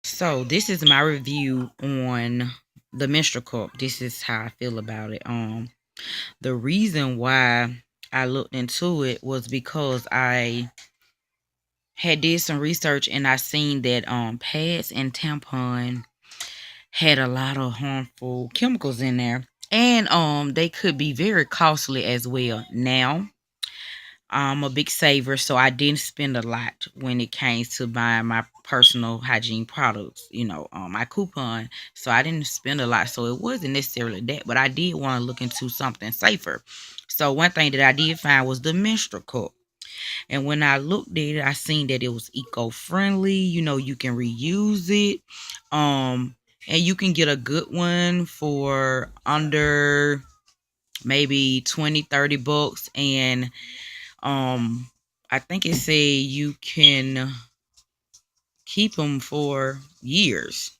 So this is my review on the menstrual cup. This is how I feel about it. The reason why I looked into it was because I had did some research and I seen that pads and tampon had a lot of harmful chemicals in there. And they could be very costly as well. Now, I'm a big saver, so I didn't spend a lot when it came to buying my personal hygiene products, on my coupon. So I didn't spend a lot. So it wasn't necessarily that, but I did want to look into something safer. So one thing that I did find was the menstrual cup. And when I looked at it, I seen that it was eco-friendly. You can reuse it. And you can get a good one for under maybe 20-30 bucks. And I think it said you can keep them for years.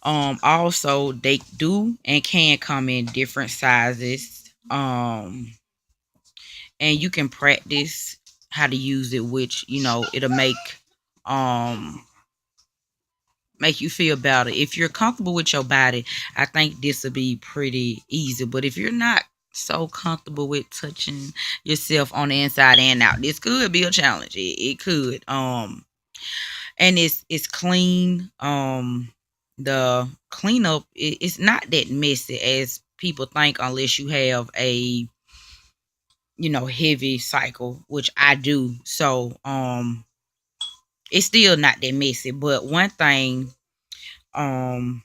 Also they do and can come in different sizes. And you can practice how to use it, which it'll um make you feel better. If you're comfortable with your body, I think this will be pretty easy. But if you're not so comfortable with touching yourself on the inside and out, this could be a challenge. It could. And it's clean. The cleanup it's not that messy as people think unless you have a heavy cycle, which I do. So it's still not that messy. But one thing, um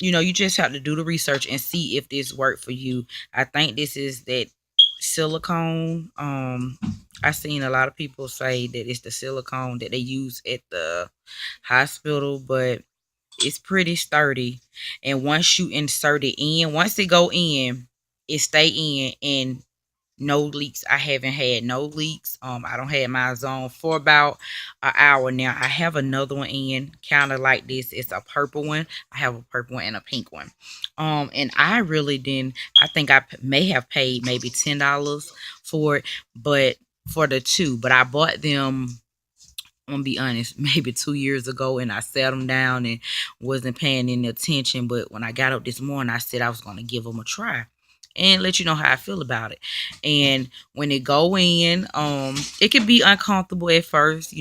you just have to do the research and see if this worked for you. I think this is that silicone. I seen a lot of people say that it's the silicone that they use at the hospital, but it's pretty sturdy. And once you insert it in, once it go in, it stay in and no leaks. I haven't had no leaks. I don't have my zone for about an hour now. I have another one in kind of like this. It's a purple one. I have a purple one and a pink one. And I really didn't. I think I may have paid maybe $10 for it, but for the two. But I bought them. I'm gonna be honest, maybe 2 years ago, and I sat them down and wasn't paying any attention. But when I got up this morning, I said I was gonna give them a try and let you know how I feel about it. And when it go in, it can be uncomfortable at first,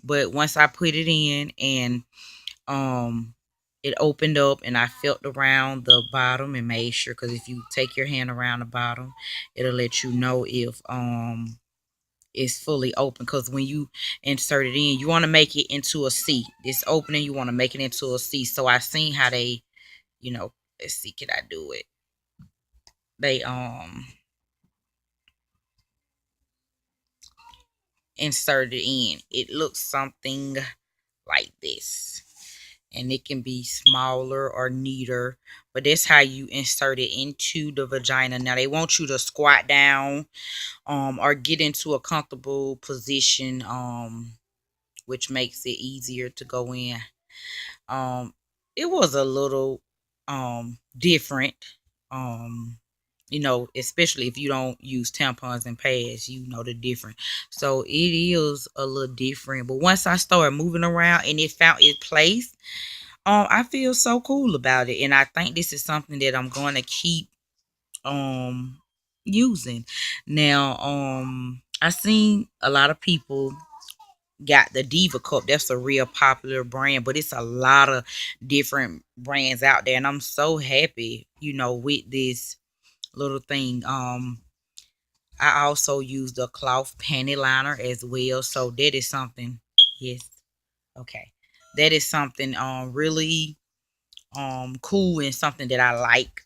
but once I put it in and um it opened up and I felt around the bottom and made sure, because if you take your hand around the bottom, it'll let you know if it's fully open. Because when you insert it in, you want to make it into a C. This opening, you want to make it into a C. So I seen how they, let's see, can I do it? They inserted in. It looks something like this. And it can be smaller or neater, but that's how you insert it into the vagina. Now they want you to squat down or get into a comfortable position, which makes it easier to go in. um it was a little different. um Especially if you don't use tampons and pads, the different. So it is a little different. But once I started moving around and it found its place, I feel so cool about it. And I think this is something that I'm going to keep um using. Now, I seen a lot of people got the Diva Cup. That's a real popular brand, but it's a lot of different brands out there. And I'm so happy, with this little thing. I also use the cloth panty liner as well. So that is something. Yes. Okay. That is something really cool and something that I like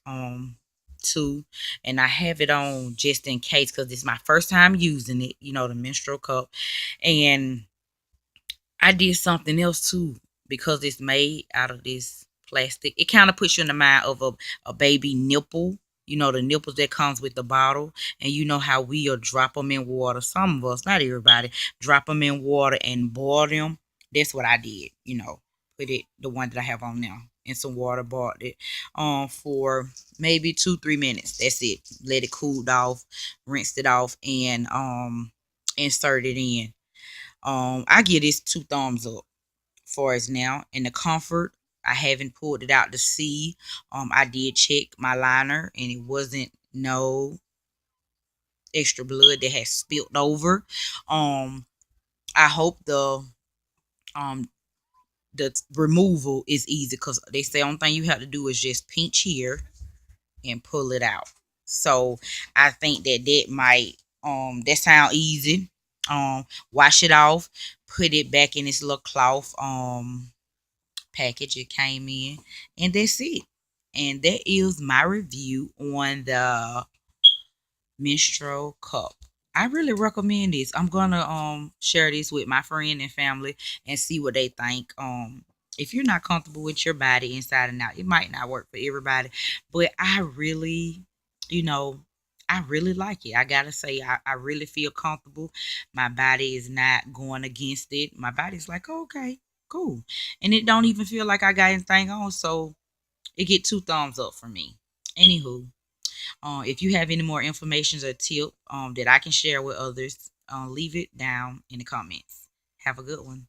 too. And I have it on just in case, because it's my first time using it, the menstrual cup. And I did something else too, because it's made out of this plastic. It kind of puts you in the mind of a baby nipple. The nipples that comes with the bottle. And you know how we'll drop them in water. Some of us, not everybody, drop them in water and boil them. That's what I did. Put it, the one that I have on now, in some water, boiled it for maybe 2-3 minutes. That's it. Let it cool off, rinsed it off, and insert it in. I give this 2 thumbs up for us now. And the comfort, I haven't pulled it out to see. I did check my liner and it wasn't no extra blood that has spilled over. Um, I hope um the removal is easy because they say only thing you have to do is just pinch here and pull it out. So I think that might that sound easy. Wash it off, put it back in this little cloth package it came in, and that's it. And that is my review on the menstrual cup. I really recommend this. I'm gonna share this with my friend and family and see what they think. If you're not comfortable with your body inside and out, it might not work for everybody. But I really, you know, I really like it. I gotta say, I really feel comfortable. My body is not going against it. My body's like, oh, okay, cool. And it don't even feel like I got anything on. So it get 2 thumbs up for me. Anywho, if you have any more information or tip that I can share with others, leave it down in the comments. Have a good one.